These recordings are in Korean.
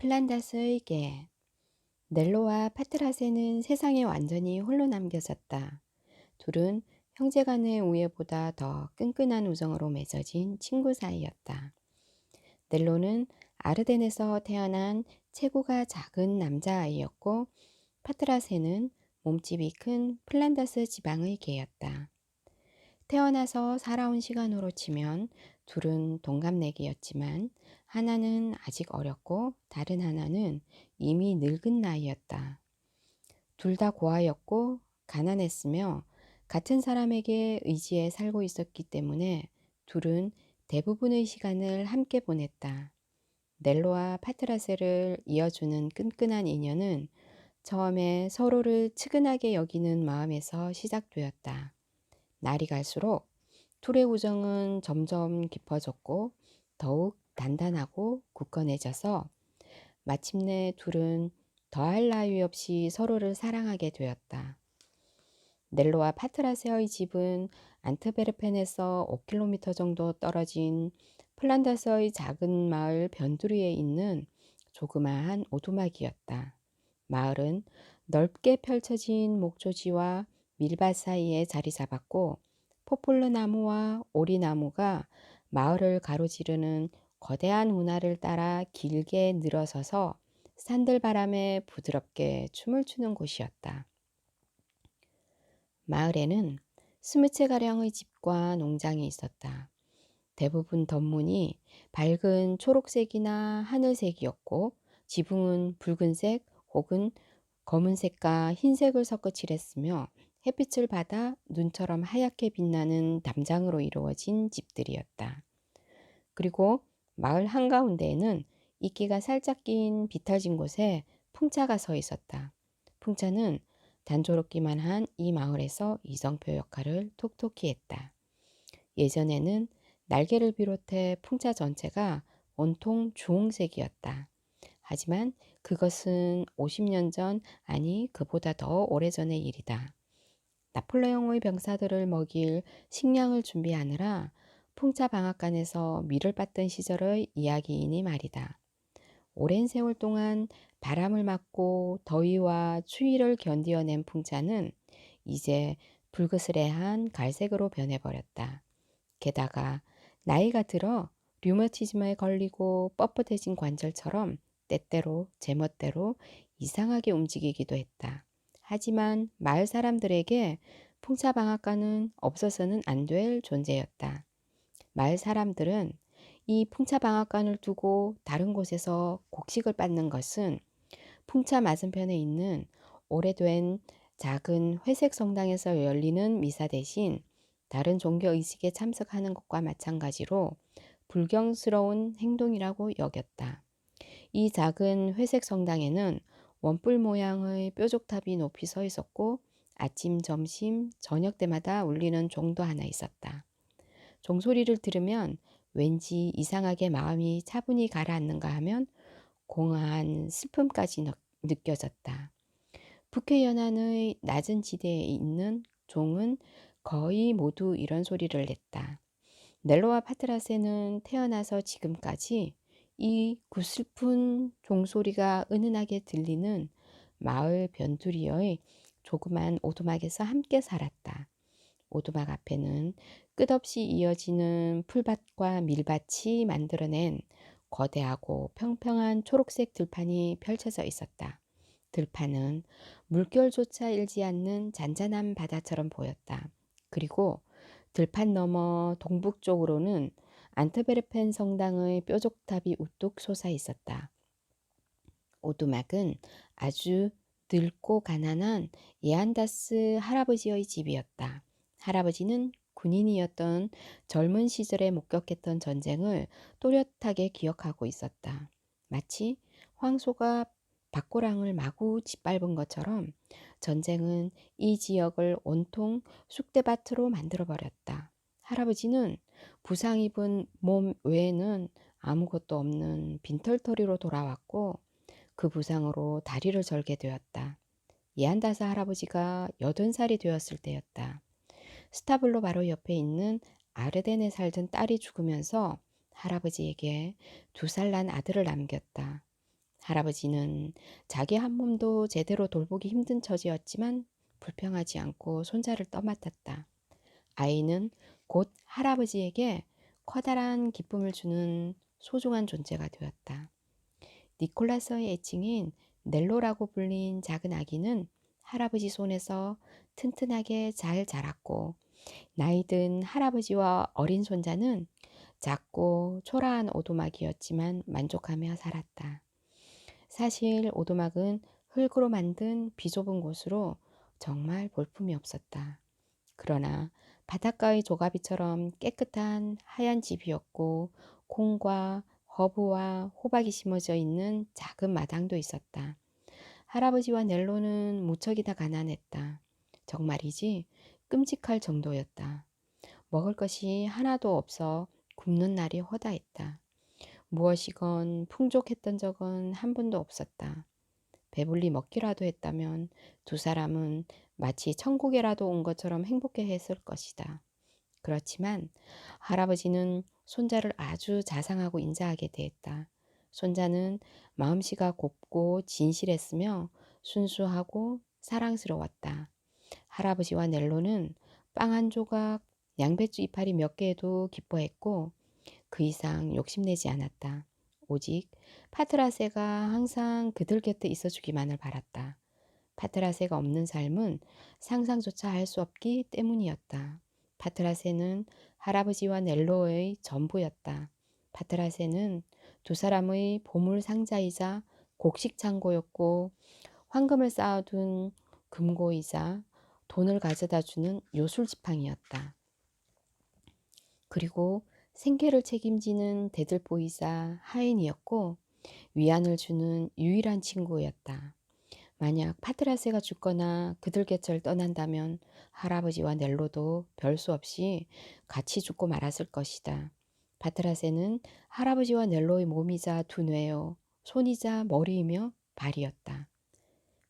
플란다스의 개. 넬로와 파트라세는 세상에 완전히 홀로 남겨졌다. 둘은 형제간의 우애보다 더 끈끈한 우정으로 맺어진 친구 사이였다. 넬로는 아르덴에서 태어난 체구가 작은 남자아이였고, 파트라세는 몸집이 큰 플란다스 지방의 개였다. 태어나서 살아온 시간으로 치면 둘은 동갑내기였지만, 하나는 아직 어렸고 다른 하나는 이미 늙은 나이였다. 둘 다 고아였고 가난했으며 같은 사람에게 의지해 살고 있었기 때문에 둘은 대부분의 시간을 함께 보냈다. 넬로와 파트라세를 이어주는 끈끈한 인연은 처음에 서로를 측은하게 여기는 마음에서 시작되었다. 날이 갈수록 둘의 우정은 점점 깊어졌고 더욱 단단하고 굳건해져서 마침내 둘은 더할 나위 없이 서로를 사랑하게 되었다. 넬로와 파트라세의 집은 안트베르펜에서 5km 정도 떨어진 플란다스의 작은 마을 변두리에 있는 조그마한 오두막이었다. 마을은 넓게 펼쳐진 목조지와 밀밭 사이에 자리 잡았고, 포플러 나무와 오리나무가 마을을 가로지르는 거대한 운하를 따라 길게 늘어서서 산들바람에 부드럽게 춤을 추는 곳이었다. 마을에는 20채가량의 집과 농장이 있었다. 대부분 덧문이 밝은 초록색이나 하늘색이었고, 지붕은 붉은색 혹은 검은색과 흰색을 섞어 칠했으며 햇빛을 받아 눈처럼 하얗게 빛나는 담장으로 이루어진 집들이었다. 그리고 마을 한가운데에는 이끼가 살짝 낀 비탈진 곳에 풍차가 서 있었다. 풍차는 단조롭기만 한 이 마을에서 이정표 역할을 톡톡히 했다. 예전에는 날개를 비롯해 풍차 전체가 온통 주홍색이었다. 하지만 그것은 50년 전, 아니 그보다 더 오래전의 일이다. 나폴레옹의 병사들을 먹일 식량을 준비하느라 풍차 방앗간에서 밀을 빻던 시절의 이야기이니 말이다. 오랜 세월 동안 바람을 맞고 더위와 추위를 견디어낸 풍차는 이제 불그스레한 갈색으로 변해버렸다. 게다가 나이가 들어 류머티즘에 걸리고 뻣뻣해진 관절처럼 때때로 제멋대로 이상하게 움직이기도 했다. 하지만 마을 사람들에게 풍차방앗간은 없어서는 안 될 존재였다. 마을 사람들은 이 풍차방앗간을 두고 다른 곳에서 곡식을 빻는 것은 풍차 맞은편에 있는 오래된 작은 회색 성당에서 열리는 미사 대신 다른 종교 의식에 참석하는 것과 마찬가지로 불경스러운 행동이라고 여겼다. 이 작은 회색 성당에는 원뿔 모양의 뾰족탑이 높이 서 있었고, 아침, 점심, 저녁 때마다 울리는 종도 하나 있었다. 종소리를 들으면 왠지 이상하게 마음이 차분히 가라앉는가 하면 공허한 슬픔까지 느껴졌다. 북해 연안의 낮은 지대에 있는 종은 거의 모두 이런 소리를 냈다. 넬로와 파트라세는 태어나서 지금까지 이 구슬픈 종소리가 은은하게 들리는 마을 변두리의 조그만 오두막에서 함께 살았다. 오두막 앞에는 끝없이 이어지는 풀밭과 밀밭이 만들어낸 거대하고 평평한 초록색 들판이 펼쳐져 있었다. 들판은 물결조차 일지 않는 잔잔한 바다처럼 보였다. 그리고 들판 너머 동북쪽으로는 안트베르펜 성당의 뾰족탑이 우뚝 솟아 있었다. 오두막은 아주 늙고 가난한 예안다스 할아버지의 집이었다. 할아버지는 군인이었던 젊은 시절에 목격했던 전쟁을 또렷하게 기억하고 있었다. 마치 황소가 밭고랑을 마구 짓밟은 것처럼 전쟁은 이 지역을 온통 쑥대밭으로 만들어버렸다. 할아버지는 부상 입은 몸 외에는 아무것도 없는 빈털터리로 돌아왔고, 그 부상으로 다리를 절게 되었다. 예안다사 할아버지가 80살이 되었을 때였다. 스타블로 바로 옆에 있는 아르덴에 살던 딸이 죽으면서 할아버지에게 2살 난 아들을 남겼다. 할아버지는 자기 한 몸도 제대로 돌보기 힘든 처지였지만 불평하지 않고 손자를 떠맡았다. 아이는 곧 할아버지에게 커다란 기쁨을 주는 소중한 존재가 되었다. 니콜라스의 애칭인 넬로라고 불린 작은 아기는 할아버지 손에서 튼튼하게 잘 자랐고, 나이든 할아버지와 어린 손자는 작고 초라한 오두막이었지만 만족하며 살았다. 사실 오두막은 흙으로 만든 비좁은 곳으로 정말 볼품이 없었다. 그러나 바닷가의 조가비처럼 깨끗한 하얀 집이었고, 콩과 허브와 호박이 심어져 있는 작은 마당도 있었다. 할아버지와 넬로는 무척이나 가난했다. 정말이지 끔찍할 정도였다. 먹을 것이 하나도 없어 굶는 날이 허다했다. 무엇이건 풍족했던 적은 한 번도 없었다. 배불리 먹기라도 했다면 두 사람은 마치 천국에라도 온 것처럼 행복해 했을 것이다. 그렇지만 할아버지는 손자를 아주 자상하고 인자하게 대했다. 손자는 마음씨가 곱고 진실했으며 순수하고 사랑스러웠다. 할아버지와 넬로는 빵 한 조각, 양배추 이파리 몇 개에도 기뻐했고 그 이상 욕심내지 않았다. 오직 파트라세가 항상 그들 곁에 있어주기만을 바랐다. 파트라세가 없는 삶은 상상조차 할 수 없기 때문이었다. 파트라세는 할아버지와 넬로의 전부였다. 파트라세는 두 사람의 보물 상자이자 곡식 창고였고, 황금을 쌓아둔 금고이자 돈을 가져다 주는 요술지팡이였다. 그리고 생계를 책임지는 대들보이자 하인이었고, 위안을 주는 유일한 친구였다. 만약 파트라세가 죽거나 그들 곁을 떠난다면 할아버지와 넬로도 별 수 없이 같이 죽고 말았을 것이다. 파트라세는 할아버지와 넬로의 몸이자 두뇌요, 손이자 머리이며 발이었다.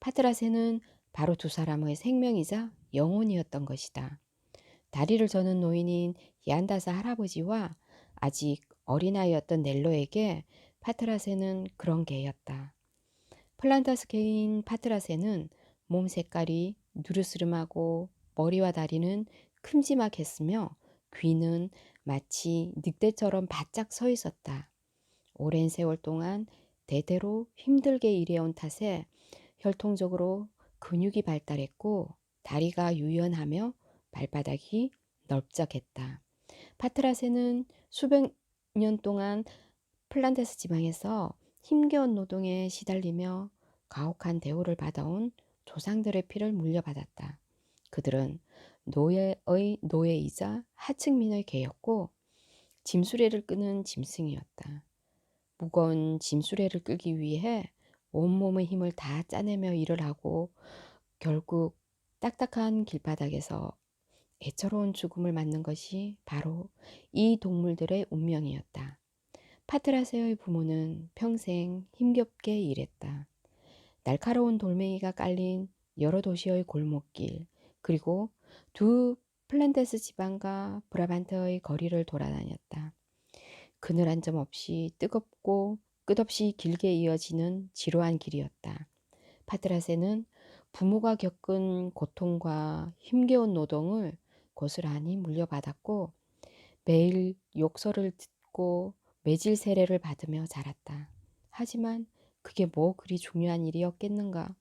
파트라세는 바로 두 사람의 생명이자 영혼이었던 것이다. 다리를 저는 노인인 야안다사 할아버지와 아직 어린아이였던 넬로에게 파트라세는 그런 개였다. 플란타스 개인 파트라세는 몸 색깔이 누르스름하고 머리와 다리는 큼지막했으며 귀는 마치 늑대처럼 바짝 서 있었다. 오랜 세월 동안 대대로 힘들게 일해온 탓에 혈통적으로 근육이 발달했고 다리가 유연하며 발바닥이 넓적했다. 파트라세는 수백 년 동안 플란다스 지방에서 힘겨운 노동에 시달리며 가혹한 대우를 받아온 조상들의 피를 물려받았다. 그들은 노예의 노예이자 하층민의 개였고 짐수레를 끄는 짐승이었다. 무거운 짐수레를 끌기 위해 온몸의 힘을 다 짜내며 일을 하고 결국 딱딱한 길바닥에서 애처로운 죽음을 맞는 것이 바로 이 동물들의 운명이었다. 파트라세의 부모는 평생 힘겹게 일했다. 날카로운 돌멩이가 깔린 여러 도시의 골목길, 그리고 두 플란데스 지방과 브라반트의 거리를 돌아다녔다. 그늘 한 점 없이 뜨겁고 끝없이 길게 이어지는 지루한 길이었다. 파트라세는 부모가 겪은 고통과 힘겨운 노동을 고스란히 물려받았고 매일 욕설을 듣고 매질 세례를 받으며 자랐다. 하지만 그게 뭐 그리 중요한 일이었겠는가?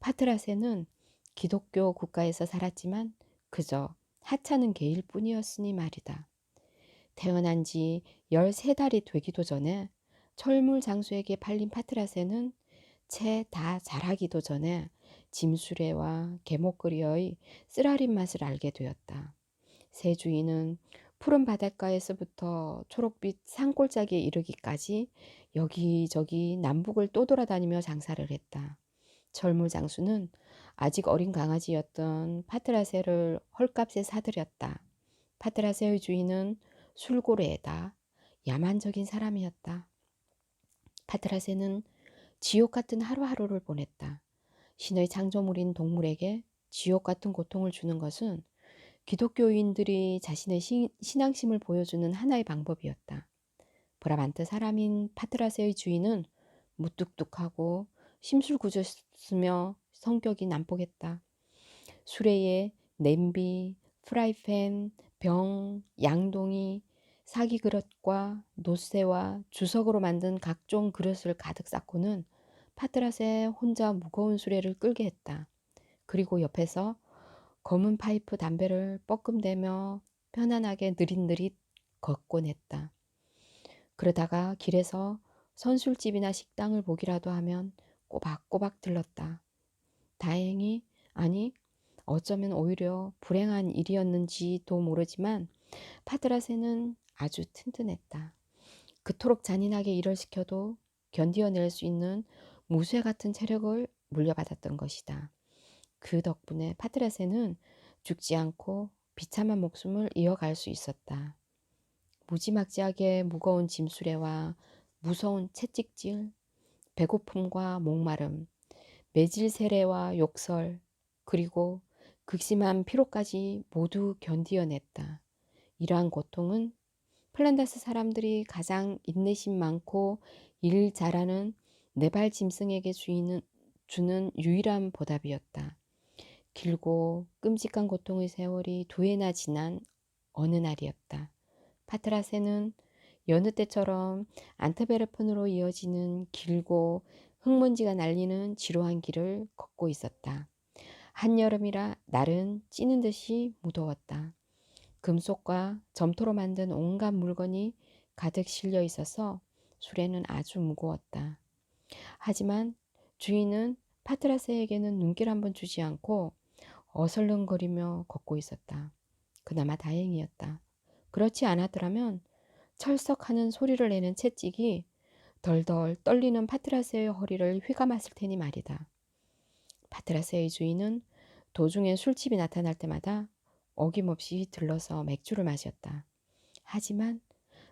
파트라세는 기독교 국가에서 살았지만 그저 하찮은 개일 뿐이었으니 말이다. 태어난 지 13달이 되기도 전에 철물 장수에게 팔린 파트라세는 채 다 자라기도 전에 짐수레와 개목걸이의 쓰라린 맛을 알게 되었다. 새 주인은 푸른 바닷가에서부터 초록빛 산골짜기에 이르기까지 여기저기 남북을 떠돌아다니며 장사를 했다. 철물 장수는 아직 어린 강아지였던 파트라세를 헐값에 사들였다. 파트라세의 주인은 술고래에다 야만적인 사람이었다. 파트라세는 지옥 같은 하루하루를 보냈다. 신의 창조물인 동물에게 지옥 같은 고통을 주는 것은 기독교인들이 자신의 신앙심을 보여주는 하나의 방법이었다. 브라반트 사람인 파트라세의 주인은 무뚝뚝하고 심술궂었으며 성격이 난폭했다. 수레에 냄비, 프라이팬, 병, 양동이, 사기 그릇과 노쇠와 주석으로 만든 각종 그릇을 가득 쌓고는 파트라세 혼자 무거운 수레를 끌게 했다. 그리고 옆에서 검은 파이프 담배를 뻐끔대며 편안하게 느릿느릿 걷곤 했다. 그러다가 길에서 선술집이나 식당을 보기라도 하면 꼬박꼬박 들렀다. 다행히, 아니, 어쩌면 오히려 불행한 일이었는지도 모르지만 파드라세는 아주 튼튼했다. 그토록 잔인하게 일을 시켜도 견디어낼 수 있는 무쇠 같은 체력을 물려받았던 것이다. 그 덕분에 파드라세는 죽지 않고 비참한 목숨을 이어갈 수 있었다. 무지막지하게 무거운 짐수레와 무서운 채찍질, 배고픔과 목마름, 매질 세례와 욕설, 그리고 극심한 피로까지 모두 견디어냈다. 이러한 고통은 플란다스 사람들이 가장 인내심 많고 일 잘하는 네발 짐승에게 주는 유일한 보답이었다. 길고 끔찍한 고통의 세월이 2해나 지난 어느 날이었다. 파트라세는 여느 때처럼 안트베르픈으로 이어지는 길고 흙먼지가 날리는 지루한 길을 걷고 있었다. 한여름이라 날은 찌는 듯이 무더웠다. 금속과 점토로 만든 온갖 물건이 가득 실려 있어서 수레는 아주 무거웠다. 하지만 주인은 파트라세에게는 눈길 한번 주지 않고 어설렁거리며 걷고 있었다. 그나마 다행이었다. 그렇지 않았더라면 철썩하는 소리를 내는 채찍이 덜덜 떨리는 파트라세의 허리를 휘감았을 테니 말이다. 파트라세의 주인은 도중에 술집이 나타날 때마다 어김없이 들러서 맥주를 마셨다. 하지만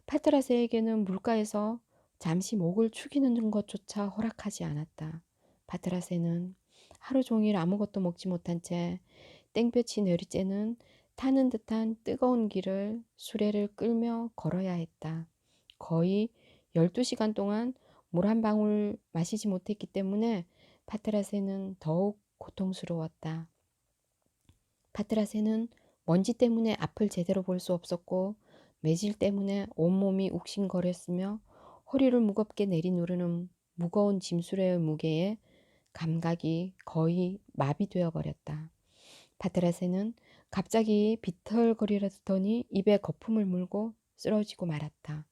파트라세에게는 물가에서 잠시 목을 축이는 것조차 허락하지 않았다. 파트라세는 하루 종일 아무것도 먹지 못한 채 땡볕이 내리쬐는 타는 듯한 뜨거운 길을 수레를 끌며 걸어야 했다. 거의 12시간 동안 물 한 방울 마시지 못했기 때문에 파트라세는 더욱 고통스러웠다. 파트라세는 먼지 때문에 앞을 제대로 볼 수 없었고 매질 때문에 온몸이 욱신거렸으며 허리를 무겁게 내리누르는 무거운 짐수레의 무게에 감각이 거의 마비되어 버렸다. 파트라세는 갑자기 비틀거리더니 입에 거품을 물고 쓰러지고 말았다.